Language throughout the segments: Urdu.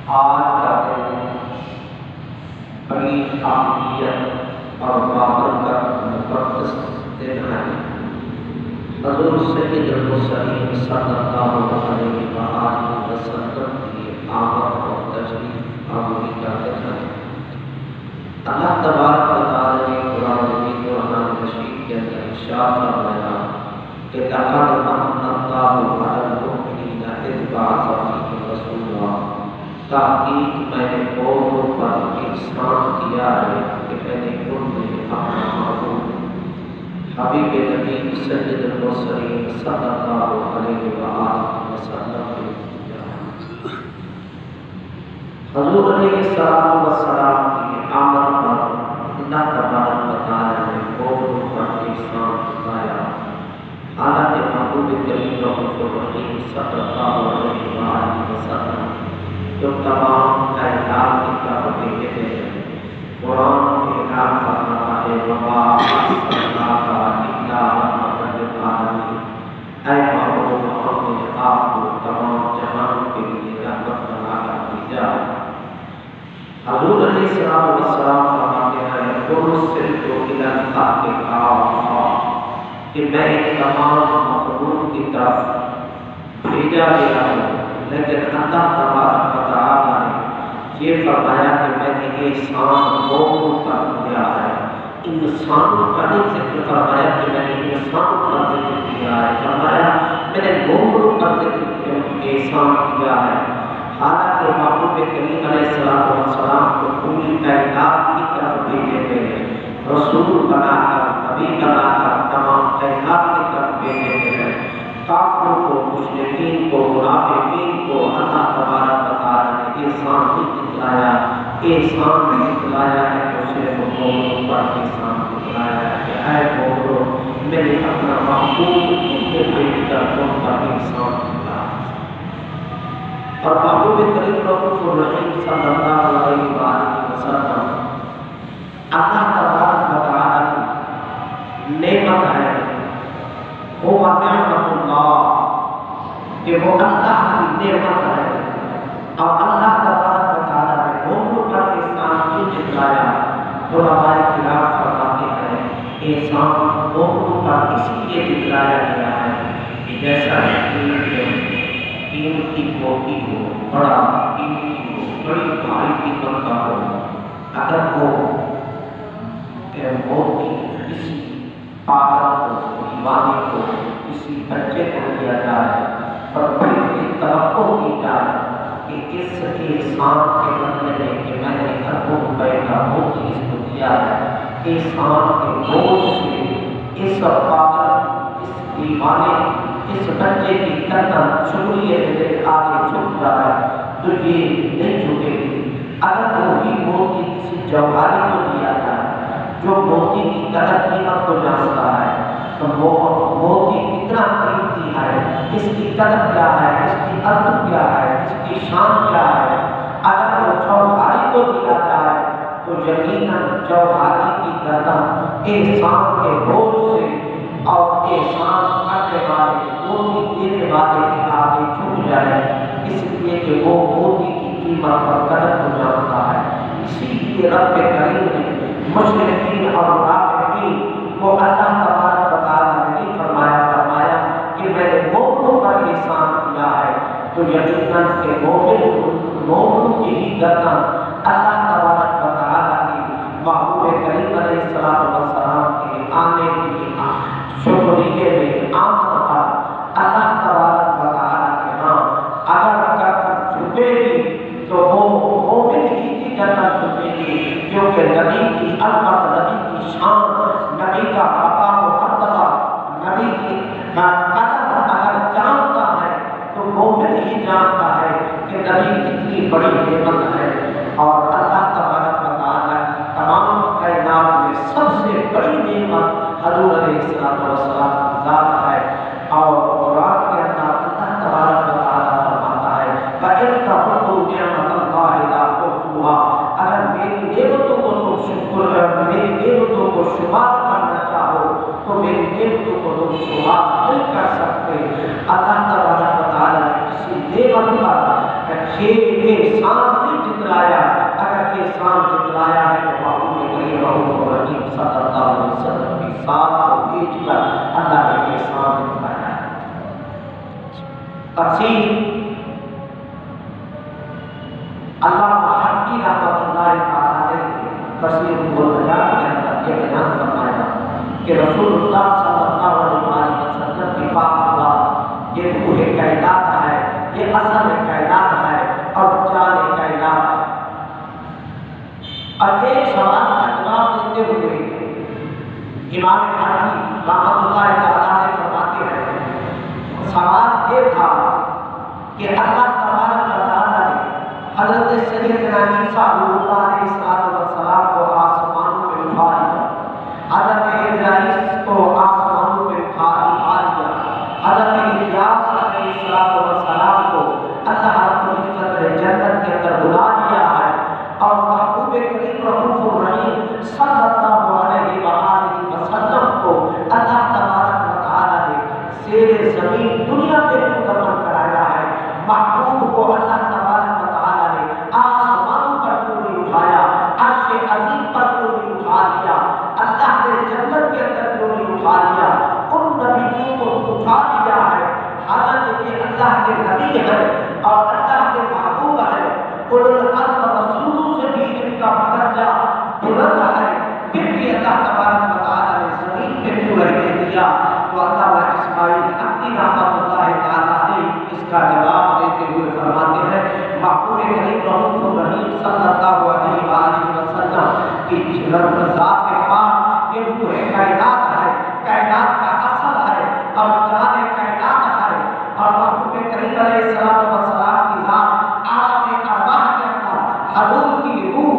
آج کا دن بڑی اہمیت اور بابرکت مقدس دن ہے۔ حضور سید المرسلین صلی اللہ علیہ وآلہ وسلم کی آمد اور تشریف آوری کا دن ہے۔ اللہ تبارک و تعالی نے قرآن مجید و قرآن مجید کے اندر ارشاد فرمایا کہ لقد من اللہ علی المؤمنین اذ بعث فیہم رسولا، تحقیق میں نے قوموں پر احسان کیا ہے کہ میں نے ان میں اپنا محبوب حبیب نبی سید المرسلین صلی اللہ علیہ وآلہ وسلم کو دیا۔ حضور علیہ السلام کی آمد پر اللہ تبارک و تعالی نے قوموں پر احسان بتایا۔ حالانکہ محبوب کریم رؤوف الرحیم صلی اللہ علیہ وآلہ وسلم جو تمام کائنات کی طرف بھیجے گئے ہیں، قرآن میں اعلان فرماتا ہے وما ارسلناک الا رحمۃ للعالمین، اے محبوب ہم نے آپ کو تمام جہان کے لیے رحمت بنا کر بھیجا ہے۔ حضور علیہ السلام فرماتے ہیں ارسلت الی الخلق کافۃ، کہ میں تمام مخلوق کی طرف بھیجا گیا ہوں، لیکن اللہ تبارک و تعالیٰ نے یہ فرمایا کہ میں نے احسان قوموں پر کیا ہے، انسانوں کا نہیں ذکر فرمایا کہ میں نے انسانوں پر ذکر کیا ہے، فرمایا میں نے قوموں پر ذکر احسان کیا ہے۔ حالانکہ محبوب کریم علیہ السلام کو پوری کائنات کی طرف بھیجے گئے، رسول بنا کر نبی بنا کر تمام کائنات کی طرف بھیجے گئے، کافروں کو، مشرکین کو، منافقین کو اللہ تبارک و تعالی نے احسان نہیں دکھلایا، احسان نہیں دکھلایا ہے تو صرف قوموں پر احسان دکھلایا ہے کہ اے قوموں میں نے اپنا محبوب بھیج کر تم پر احسان دکھلایا۔ اور محبوب کریم رؤوف الرحیم صلی اللہ علیہ وآلہ وسلم اللہ تبارک و تعالی کی نعمت ہے، وہ نعمت اللہ، کہ وہ اللہ کی نعمت ہے۔ اور اللہ تبارک و تعالی نے قوموں پر احسان کیوں جتلایا؟ علماء کرام فرماتے ہیں احسان قوموں پر اس لیے جتلایا گیا ہے کہ جیسا قیمتی موتی ہو، بڑا قیمتی ہو، بڑی بھاری قیمت کا ہو، اگر وہ موتی کسی پاگل کو، دیوانے کو، کسی بچے کو دیا جائے اور بڑی توقع کی جائے کہ اس احسان کے بدلے میں کہ میں نے اربوں روپے کا موتی اس کو دیا ہے، احسان کے بوجھ سے اس پاگل، اس دیوانے، اس بچے کی گردن شکریہ دے آگے جھک جائے تو یہ نہیں جھکے گی۔ اگر وہی موتی کسی جوہری کو دیا جائے جو موتی کی قدر قیمت کو جانتا ہے تو موتی کتنا قیمتی ہے، اس کی قدر کیا ہے، اس کی عظمت کیا ہے، اس کی شان کیا ہے، اگر وہ جوہری کو دیا جائے تو یقیناً جوہری کی گردن احسان کے بوجھ سے اور احسان کرنے والے موتی دینے والے کے آگے جھک جائے، اس لیے کہ وہ موتی کی قیمت اور قدر کو جانتا ہے۔ اسی لیے رب کریم نے مشرکین اور منافقین کو اللہ تبارک و تعالی نے نہیں فرمایا کہ میں نے مومنوں پر احسان کیا ہے، تو یقیناً کہ مومنوں کی ہی گردن اللہ تبارک و تعالی کی محبوب کریم علیہ السلام کے آنے کی شکریہ میں آمد پر اللہ تبارک و تعالی کے ہاں اگر گردن جھکے گی تو وہ مومن ہی کی گردن جھکے گی، کیونکہ نبی کی عظمت، نبی کی شان، نبی کا مقام و مرتبہ، نبی کی قدر اگر جانتا ہے تو مومن ہی جانتا ہے کہ نبی کتنی بڑی نعمت ہے۔ اور اللہ تبارک و تعالی کی تمام کائنات میں سب سے بڑی نعمت حضور علیہ السلام کی ذات ہے۔ اور قرآن کے اندر اللہ تبارک و تعالی فرماتا ہے وَإِن تَعُدُّوا نِعْمَتَ اللَّهِ لَا تُحْصُوهَا، اگر میری نعمتوں کو تم میری نعمتوں کو شمار کرنا چاہو تو میری نعمتوں کو تم شمار نہیں کر سکتے۔ اللہ تبارک و تعالی نے کسی نعمت پر احسان جتلایا، اگر احسان جتلایا ہے تو محبوب کریم رؤوف الرحیم صلی اللہ علیہ وسلم کی ساتھ کو بھیج کر اللہ نے احسان جتلایا ہے۔ تفسیر علامہ حقی رحمۃ اللہ تعالیٰ علیہ تفسیر البیان کے اندر یہ بیان فرمایا کہ رسول اللہ صلی اللہ علیہ وسلم کی پاک ذات یہ روح کائنات ہے، یہ اصل کائنات ہے اور جان کائنات ہے۔ اور ایک سوال کا جواب دیتے ہوئے امام حنفی رحمۃ اللہ تعالیٰ نے فرماتے ہیں، سوال یہ تھا کہ اللہ تبارک و تعالیٰ نے حضرت سیدنا عیسیٰ علیہ السلام کو آسمانوں میں اٹھا لیا، حضرت ادریس کو آسمانوں میں اٹھا لیا، حضرت الیاس علیہ السلام کو اللہ رب العزت نے جنت کے اندر بلا لیا ہے، اور محبوب کریم رؤوف الرحیم صلی اللہ علیہ وآلہ وسلم کو اللہ تبارک و تعالیٰ نے زیر زمین دنیا پہ کیوں دفن کرایا ہے؟ محبوب کو اللہ تبارک و تعالیٰ نے آسمانوں پر کیوں نہیں اٹھایا؟ عرش عظیم پر کیوں نہیں اٹھا لیا؟ اللہ نے جنت کے اندر کیوں نہیں اٹھا لیا؟ ان نبیوں کو اٹھا لیا ہے، حالانکہ یہ اللہ کے نبی ہے اور اللہ کے محبوب ہے، اولو العزم رسولوں سے بھی ان کا درجہ بلند ہے، پھر بھی اللہ تبارک و تعالیٰ نے زمین پہ کیوں رہنے دیا؟ تو علامہ اسماعیل حقی رحمۃ اللہ تعالیٰ علیہ اس کا جواب دیتے ہوئے فرماتے ہیں، محبوب کریم رؤوف الرحیم صلی اللہ علیہ وآلہ وسلم کی ذات پاک یہ روح کائنات ہے، کائنات کا اصل ہے اور جان کائنات ہے، اور محبوب کریم علیہ السلام کی ذات عالم ارواح کے اندر حضور کی روح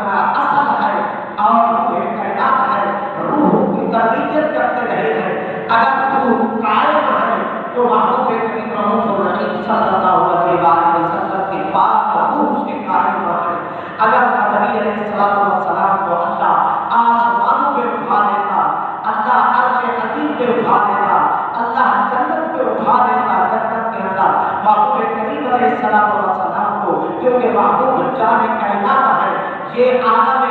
کا اصل ہے اور روح کائنات ہے، روح کی تربیت کرتے رہے ہیں۔ اگر روح قائم ہے تو محبوب کریم رؤوف الرحیم صلی اللہ علیہ وسلم کی پاک روح سے قائم ہے۔ اگر نبی علیہ السلام کو اللہ آسمانوں پہ اٹھا دیتا، اللہ عرش عظیم پہ اٹھا دیتا، اللہ جنت پہ اٹھا دیتا، جنت کے اندر محبوب کریم علیہ السلام کو، کیونکہ محبوب جان کائنات ہے، یہ عالم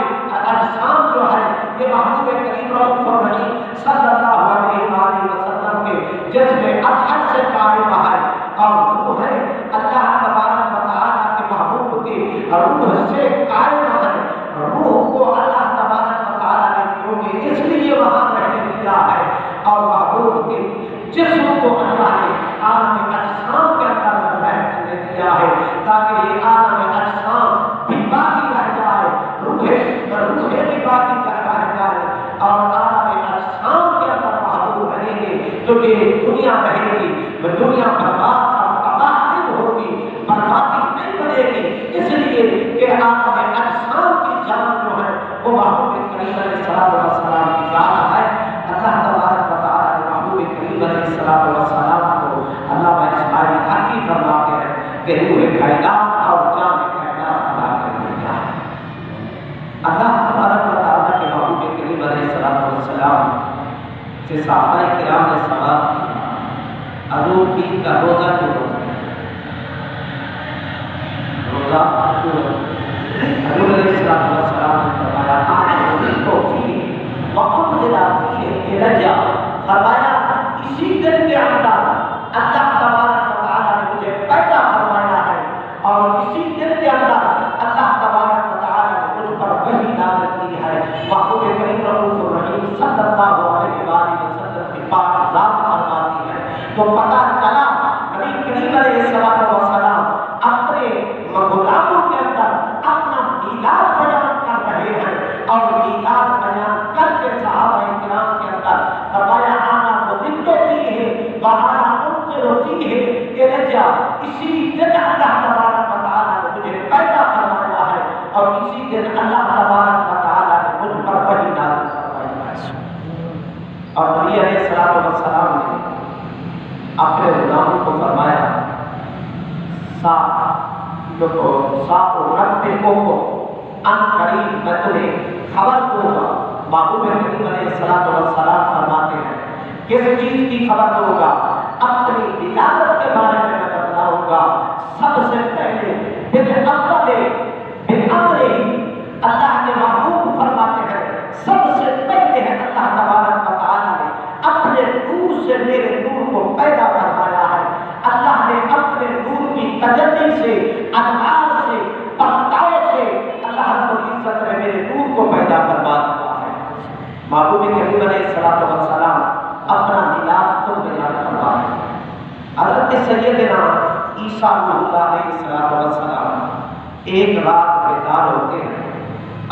اجسام جو ہے یہ محبوب کریم رؤوف الرحیم صلی اللہ علیہ وسلم کے جذب اطہر سے قائم ہے، اور روح ہے اللہ تبارک و تعالیٰ کے محبوب کی روح سے قائم ہے۔ روح کو اللہ تبارک و تعالیٰ نے کیونکہ اس لیے وہاں رہنے دیا ہے، اور محبوب کے جسم کو اللہ نے عالم اجسام کے اندر رہنے دیا ہے تاکہ یہ عالم اجسام بھی باقی رہ جائے، روحیں بھی باقی رہ جائے، اور عالم اجسام کے اندر محبوب رہیں گے تو یہ دنیا رہے گی، دنیا برباد اور تباہ نہیں ہوگی، بربادی نہیں بنے گی، اس لیے کہ عالم اجسام کی جان جو ہے وہ محبوب کریم علیہ السلام کی ذات ہے۔ اللہ تبارک و تعالیٰ نے محبوب کریم علیہ السلام کو علامہ اسماعیل حقی فرماتے ہیں کہ روح کائنات اور جان کائنات عطا کر دیا ہے۔ اللہ تبارک و تعالیٰ کے محبوب کریم علیہ السلام سے صحابہ کرام نے سوال کیا، حضور پیر کا روزہ کیوں ہوتا ہے؟ روزہ حضور علیہ السلام نے فرمایا فرمایا اسی دن کے اندر اللہ تبارک و تعالیٰ نے مجھے پیدا فرمایا ہے، اور اسی دن کے اندر اللہ تبارک و تعالیٰ نے مجھ پر وحی نازل کی ہے۔ محبوب کریم رؤوف الرحیم صلی اللہ علیہ وسلم کی پاک ذات فرماتی ہے، تو پتہ چلا نبی کریم علیہ السلام اپنے غلاموں کے اندر اپنا میلاد بیان کر رہے ہیں، اور میلاد بیان کر کے صحابہ کرام کے اندر فرمایا آنا مدد فیہ وآنا انذر فیہ ارجع، اسی دن اللہ تبارک و تعالیٰ نے مجھے پیدا فرمایا ہے، اور اسی دن اللہ تبارک و تعالیٰ نے مجھ پر وحی نازل فرمائی ہے۔ اور نبی علیہ السلام نے اپنے غلاموں کو فرمایا ان قریب میں تمہیں خبر دوں گا۔ محبوب کریم علیہ السلام فرماتے ہیں کس چیز کی خبر دوں گا؟ اپنی ولادت کے بارے میں بتلاؤں ہوگا سب سے پہلے اللہ کے محبوب فرماتے ہیں سب سے پہلے ہے اللہ تبارک و تعالیٰ نے اپنے نور سے میرے نور کو پیدا فرمایا ہے. اللہ نے اپنے نور کی تجلی سے انوار سے پرتاؤ سے اللہ رب العزت نے میرے نور کو پیدا فرما دیا ہے. محبوب کریم علیہ الصلوۃ والسلام اپنا میلاد کو بیان فرمایا. حضرت سیدنا عیسیٰ علیہ السلام ایک رات بیدار ہوتے ہیں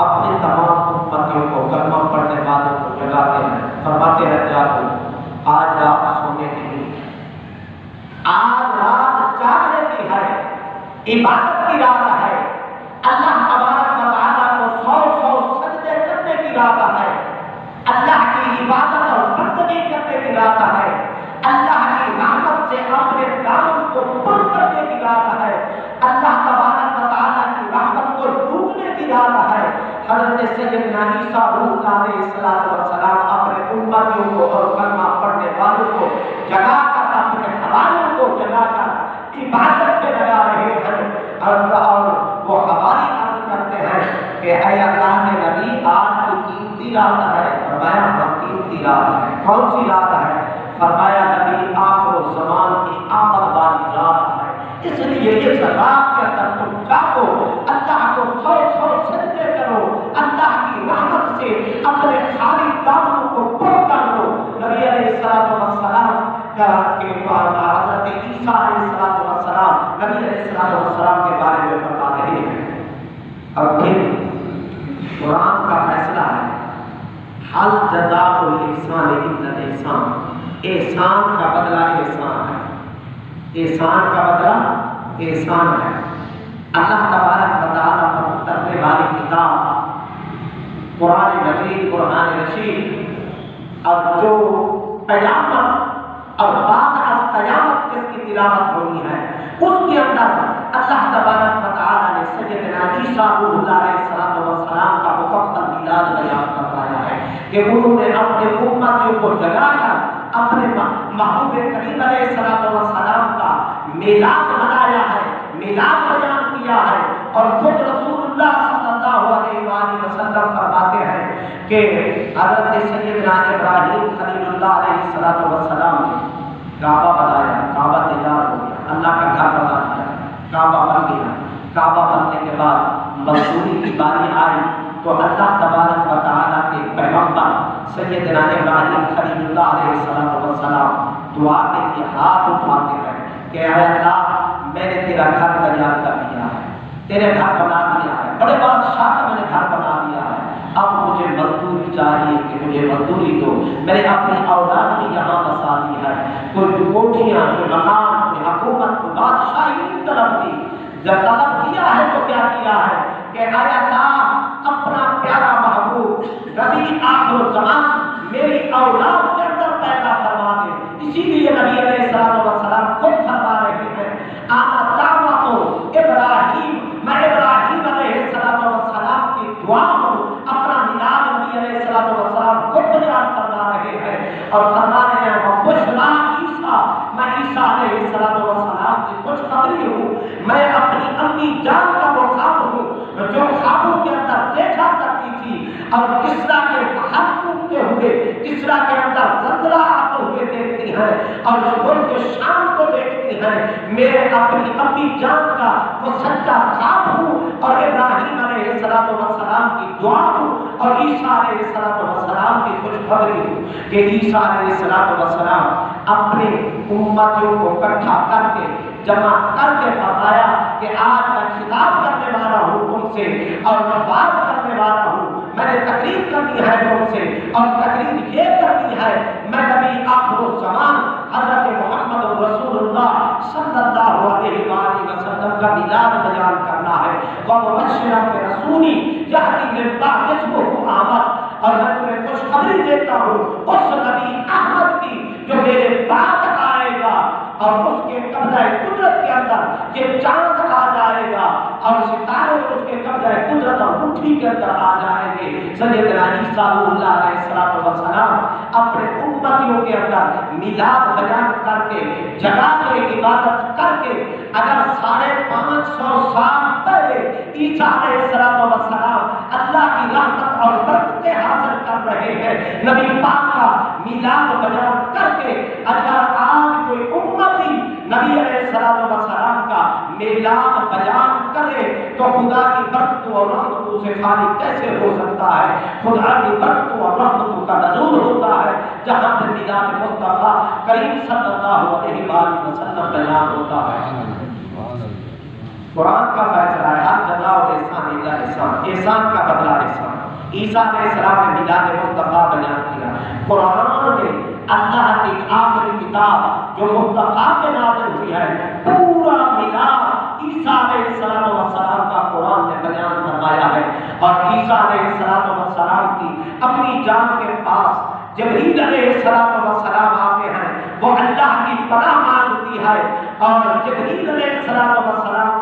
اپنے تمام امتیوں کو کلمہ پڑھنے والوں کو جگاتے ہیں فرماتے ہیں جاگو آج رات سونے کی نہیں آج رات جاگنے کی ہے عبادت کی رات ہے اللہ تبارک و تعالیٰ کو 100 سجدے کرنے کی رات ہے اللہ کی عبادت اور بندگی کرنے کی رات ہے اللہ کی رحمت سے اپنے دامن کو پر کرنے کی رات ہے اللہ تبارک و تعالیٰ کی رحمت کو ڈوبنے کی رات ہے. حضرت سیدنا عیسیٰ علیہ السلام اپنے امتیوں کو اور کلمہ پڑھنے والوں کو جگا کر اپنے حوالوں کو جگا کر عبادت پہ لگا رہے ہیں اور وہ حوالی عرض کرتے ہیں کہ اے اللہ کے نبی آج کی قیمتی رات ہے. فرمایا ہاں قیمتی رات ہے. کون سی رات ہے؟ فرمایا نبی آخر زمان کی آمد والی رات ہے. اس لیے اس رات کے اندر تم جاؤ اللہ کو 100 سجدے کرو اللہ کی رحمت سے اپنے خالی دامنوں کو پر کر دو. نبی علیہ السلام کے بعد حضرت عیسیٰ علیہ السلام نبی علیہ السلام کے بارے میں فرما رہے ہیں. اور پھر قرآن کا فیصلہ ہے حل جزاء الاحسان الا الاحسان. احسان کا بدلہ احسان ہے. احسان کا بدلہ احسان ہے. اللہ تبارک و تعالیٰ پر اترنے والی کتاب قرآن مجید قرآن رشید اور جو قیامت اور بعد از قیامت جس کی تلاوت ہونی ہے اس کے اندر اللہ تبارک و تعالیٰ نے سیدنا عیسیٰ علیہ السلام کا مکمل میلاد بیان فرمایا ہے کہ انہوں نے اپنے امتیوں کو جگا کر اپنے محبوب کریم علیہ السلام کا میلاد منایا ہے میلاد بیان کیا ہے. اور خود رسول اللہ صلی اللہ علیہ وآلہ وسلم فرماتے ہیں کہ حضرت سیدنا ابراہیم خلیل اللہ علیہ السلام نے کعبہ بنایا کعبہ تیار ہو گیا اللہ کا گھر بنا دیا کعبہ بن گیا. کعبہ بننے کے بعد مزدوری کی باری آئی تو اللہ تبارک و تعالیٰ کے پیغمبر سیدنا ابراہیم خلیل اللہ علیہ السلام دعا کے لیے ہاتھ اٹھاتے ہیں کہ اے اللہ میں نے تیرا گھر تیار کر دیا ہے تیرے گھر بنا دیا ہے بڑے بادشاہ کا میں نے گھر بنا دیا ہے اب مجھے مزدوری چاہیے کہ مجھے مزدوری دو. میں نے اپنی اولاد بھی یہاں بسا دی ہے کوئی کوٹھیاں کوئی مکان کوئی حکومت کوئی بادشاہی نہیں طلب کی. جب طلب کیا ہے تو کیا کیا ہے کہ اے اللہ اپنا پیارا محبوب نبی آخر زمان میری اولاد کے اندر پیدا فرما دے. اسی لیے نبی علیہ السلام خود فرما رہے ہیں آنا دعوت ابراہیم میں ابراہیم علیہ السلام کی دعا ہوں. اپنا میلاد نبی علیہ السلام خود بیان فرما رہے ہیں اور فرما رہے ہیں بشریٰ عیسیٰ میں عیسیٰ علیہ السلام کی خوشخبری ہوں. میں اپنی امی جان کا وہ خواب ہوں جو خوابوں کے اندر دیکھا کرتی تھی اور کسرا کے باہر ٹوٹتے ہوئے کسرا کے اندر زلزلہ آتے ہوئے دیکھتی ہیں اور ملک شام کو دیکھتی ہیں. میرے اپنی امی جان کا وہ سچا خواب ہوں اور ابراہیم علیہ السلام کی دعا ہوں اور عیسیٰ علیہ السلام کی خوشخبری ہوں کہ عیسیٰ علیہ السلام اپنے امتیوں کو اکٹھا کر کے جمع کر کے فرمایا کہ آج میں خطاب کرنے والا ہوں تم سے اور میں بات کرنے والا ہوں. میں نے تقریر کرنی ہے تم سے اور تقریر یہ کرنی ہے میں نبی آخر الزمان حضرت محمد رسول اللہ صلی اللہ علیہ وآلہ وسلم کا میلاد بیان کرنا ہے. وَمُبَشِّرًا بِرَسُولٍ يَأْتِي مِن بَعْدِهِ اسْمُهُ أَحْمَدُ اور میں تمہیں خوشخبری دیتا ہوں اس نبی احمد کی جو میرے بعد آئے گا اور اس کے قبضہ قدرت کے اندر یہ چاند آ جائے گا اور ستارے اس کے قبضہ قدرت اور مٹھی کے اندر آ جائیں گے. سیدنا عیسیٰ علیہ السلام اپنے امتیوں کے اندر میلاد بیان کر کے جگہ کے عبادت کر کے اگر 550 سال پہلے عیسیٰ علیہ السلام اللہ کی رحمت اور برکتیں حاصل کر رہے ہیں، نبی پاک کا میلاد بیان کر کے اگر آج کوئی امتی نبی علیہ السلام کا میلاد بیان کرے تو خدا کی برکتوں اور رحمتوں سے خالی کیسے ہو سکتا ہے؟ خدا کی برکتوں اور رحمتوں کا نزول ہوتا ہے جہاں پر میلاد مصطفیٰ کریم صلی اللہ علیہ وسلم بیان ہوتا ہے۔ قرآن کا فیصلہ ہے ہر جزا اور احسان الا احسان، احسان کا بدلہ احسان۔ عیسیٰ علیہ السلام نے میلاد مصطفیٰ بیان کیا۔ قرآن نے اللہ کی آخری کتاب جو مصطفیٰ کے نازل ہوئی ہے پورا میلاد عیسیٰ علیہ السلام کا قرآن نے بیان فرمایا ہے۔ اور عیسیٰ علیہ السلام کی اپنی جان کے پاس جبریل علیہ السلام آتے ہیں، وہ اللہ کی پناہ مانگتی ہے اور جبریل علیہ السلام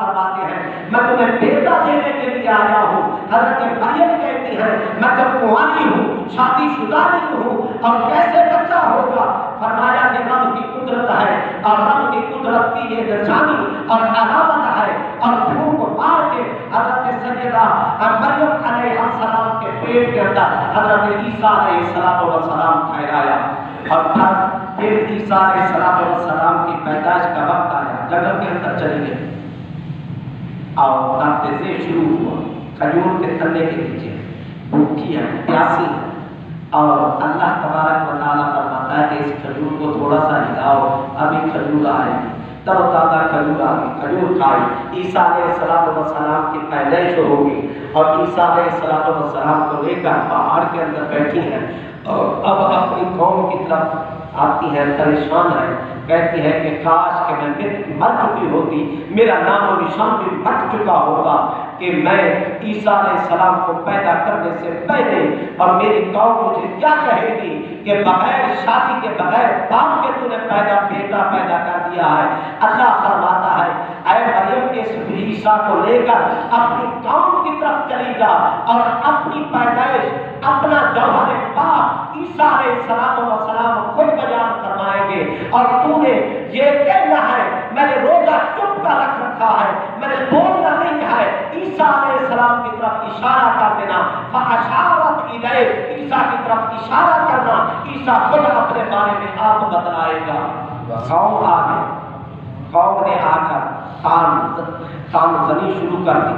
فرماتے ہیں میں تمہیں بیٹا دینے کے لیے آیا ہوں۔ حضرت مریم کہتی ہیں میں تو کنواری ہوں، شادی شدہ نہیں ہوں، اور کیسے بچہ ہوگا؟ فرمایا کہ رب کی قدرت ہے اور رب کی قدرت کی یہ نشانی اور علامت ہے۔ اور پھونک مار کے حضرت سیدہ مریم علیہ السلام کے پیٹ کے اندر حضرت عیسیٰ علیہ السلام ٹھہرایا۔ اور پھر عیسیٰ علیہ السلام کی پیدائش کا وقت آیا، جنگل کے اندر چلی گئی اور راستے سے شروع ہوا، کھجور کے تنے کے نیچے بھوکی ہے، پیاسی ہے، اور اللہ تبارک و تعالیٰ فرماتا ہے کہ اس کھجور کو تھوڑا سا ہلاؤ، ابھی کھجور آئے گی، تب تازہ کھجور آ گئی، کھجور کھائی۔ عیسیٰ علیہ السلام کی پیدائش ہوگی اور عیسیٰ علیہ السلام کو لے کر پہاڑ کے اندر بیٹھی ہیں اور اب اپنی قوم کی طرف آتی ہے، پریشان ہے، کہتی ہے کہ کاش کہ میں مر چکی ہوتی، میرا نام و نشان بھی مٹ چکا ہوتا، کہ میں عیسیٰ علیہ السلام کو پیدا کرنے سے پہلے، اور میری قوم مجھے کیا کہے گی کہ بغیر شادی کے بغیر باپ کے تو نے بیٹا پیدا کر دیا ہے۔ اللہ فرماتا ہے اے مریم اس عیسیٰ کو لے کر اپنی قوم کی طرف چلی جا اور اپنی پیدائش، اپنا جوہر پاک عیسیٰ علیہ السلام خود بیان فرمائیں گے، اور تو نے یہ کہنا ہے میں نے روزہ چپ کا رکھ رکھا ہے، میں نے بولنا نہیں ہے، عیسیٰ علیہ السلام کی طرف اشارہ کر دینا، فاشارت الیہ، عیسیٰ کی طرف اشارہ کرنا، عیسیٰ خود اپنے بارے میں آپ بتلائے گا۔ قوم آ گئی، قوم نے آ کر کام زنی شروع کر دی۔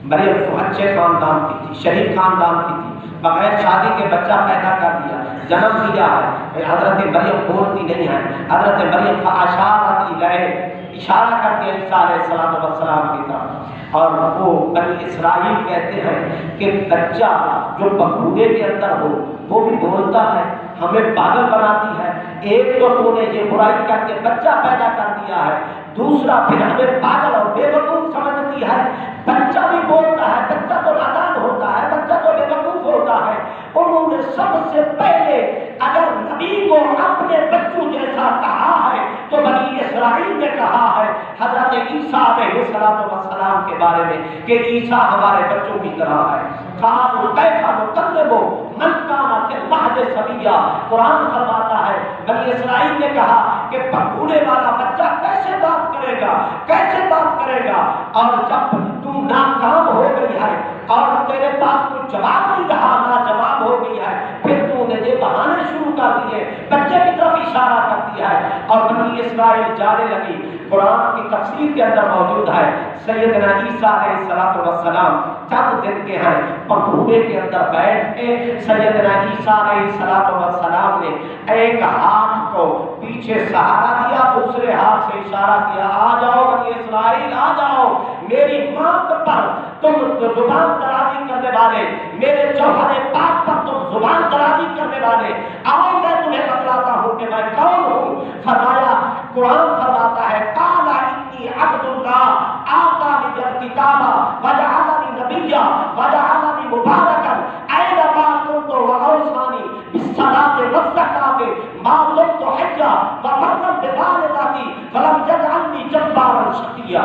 مریم تو اچھے خاندان کی تھی، شریف خاندان کی تھی، بغیر شادی کے بچہ پیدا کر دیا، جنم دیا ہے۔ حضرت مریم بولتی نہیں ہے، حضرت مریم فاشارت الیہ، اشارہ کرتی ہے عیسیٰ علیہ السلام کی طرف، اور وہ بنی اسرائیل کہتے ہیں کہ بچہ جو بکھودے کے اندر ہو وہ بھی بولتا ہے، ہمیں پاگل بناتی ہے۔ ایک تو نے یہ برائی کر کے بچہ پیدا کر دیا ہے، دوسرا پھر ہمیں پاگل اور بے وقوف سمجھتی ہے۔ بچہ بھی بولتا ہے، بچہ تو نادان ہوتا ہے، بچہ تو بے وقوف ہوتا ہے۔ انہوں نے سب سے پہلے اگر نبی کو اپنے بچوں جیسا کہا ہے تو بنی اسرائیل نے کہا ہے حضرت عیسیٰ علیہ السلام کے بارے میں کہ عیسیٰ ہمارے بچوں کی طرح ہے۔ قالوا کیف نکلم من کان فی المہد صبیا، قرآن فرماتا ہے بنی اسرائیل نے کہا کہ پکوڑے والا بچہ کیسے بات کرے گا، کیسے بات کرے گا، اور جب تو ناکام ہو گئی ہے اور تیرے پاس کوئی جواب نہیں رہا، نا جواب ہو گئی ہے، پھر تو نے یہ بہانے شروع کر دیے، بچے کی طرف اشارہ کر دیا ہے، اور بنی اسرائیل جانے لگی۔ قرآن کی تفسیر کے اندر موجود ہے سیدنا عیسیٰ علیہ السلام چند دن کے ہیں، پنگھوڑے کے اندر بیٹھ کے سیدنا عیسیٰ علیہ السلام نے ایک ہاتھ کو پیچھے سہارا دیا، دوسرے ہاتھ سے اشارہ کیا آ جاؤ بنی اسرائیل آ جاؤ، میری مات پر تم زبان درازی کرنے والے، میرے جوہر پاک پر تم زبان درازی کرنے والے، آؤ میں تمہیں بتلاتا ہوں کہ میں کون ہوں۔ فرمایا، قرآن فرماتا ہے قال انی عبد اللہ آتانی الکتاب وجعلنی نبیا وجعلنی مبارکا اینما کنت واوصانی بالصلاۃ والزکاۃ ما دمت حیا وبرا بوالدتی ولم یجعلنی جبارا شقیا۔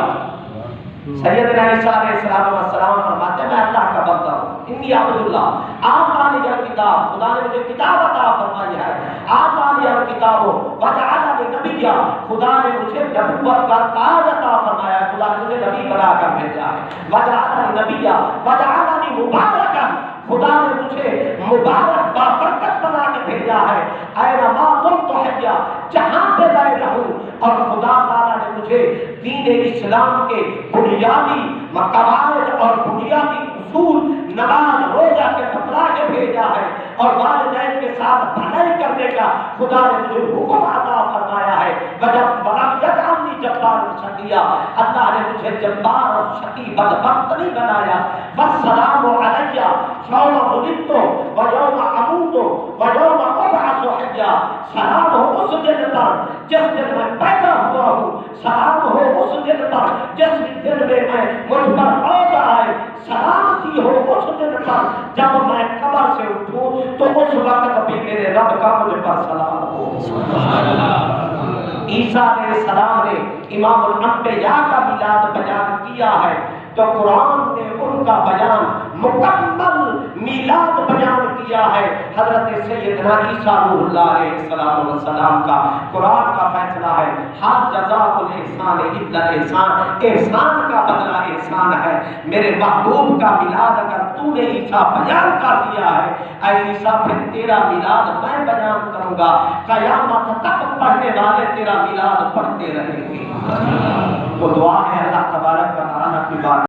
سیدنا عیسیٰ علیہ السلام فرماتے ہیں میں اللہ کا بندہ ہوں، انی عبداللہ آتانی الکتاب، خدا نے مجھے کتاب عطا فرمائی ہے، آتانی الکتاب وجعلنی نبیا، خدا نے مجھے نبوت کا تاج عطا فرمایا ہے، خدا نے مجھے نبی بنا کر بھیجا ہے، وجعلنی نبیا وجعلنی مبارکا، خدا نے مجھے مبارک بابرکت بنا کے بھیجا ہے، اینما کنت حیا، جہاں پہ میں رہوں، اور خدا تعالیٰ نے مجھے دین اسلام کے بنیادی قواعد اور بنیادی اصول نماز روزہ کے بتلا کے بھیجا ہے، اور والدین کے ساتھ بھلائی کرنے کا خدا نے مجھے حکم عطا فرمایا ہے، وَلَمْ يَجْعَلْنِي جَبَّارًا شَقِيًّا، اللہ نے مجھے جبار اور شقی بدبخت نہیں بنایا، وَالسَّلَامُ عَلَيَّ يَوْمَ وُلِدتُّ وَيَوْمَ أَمُوتُ وَيَوْمَ أُبْعَثُ حَيًّا، سلام ہو اس دن پر جس دن میں پیدا ہوا ہوں، سلام ہو اس دن پر جس دن میں مجھ پر موت آئے، سلامتی ہو اس دن پر جب میں قبر سے اٹھوں تو اس وقت بھی میرے رب کا مجھ پر سلام ہو۔ عیسیٰ علیہ السلام نے امام الانبیاء کا میلاد بیان کیا ہے تو قرآن نے ان کا بیان مکمل میلاد بیان کیا ہے۔ حضرت سیدنا عیسیٰ روح اللہ علیہ السلام کا قرآن کا فیصلہ ہے، ہر جزاء الاحسان الا الاحسان، احسان کا بدلہ احسان ہے۔ میرے محبوب کا میلاد اگر تو نے عیسیٰ بیان کر دیا ہے، اے عیسیٰ پھر تیرا میلاد میں بیان کروں گا، قیامت تک پڑھنے والے تیرا میلاد پڑھتے رہیں گے۔ وہ دعا ہے اللہ تبارک و تعالیٰ کی بات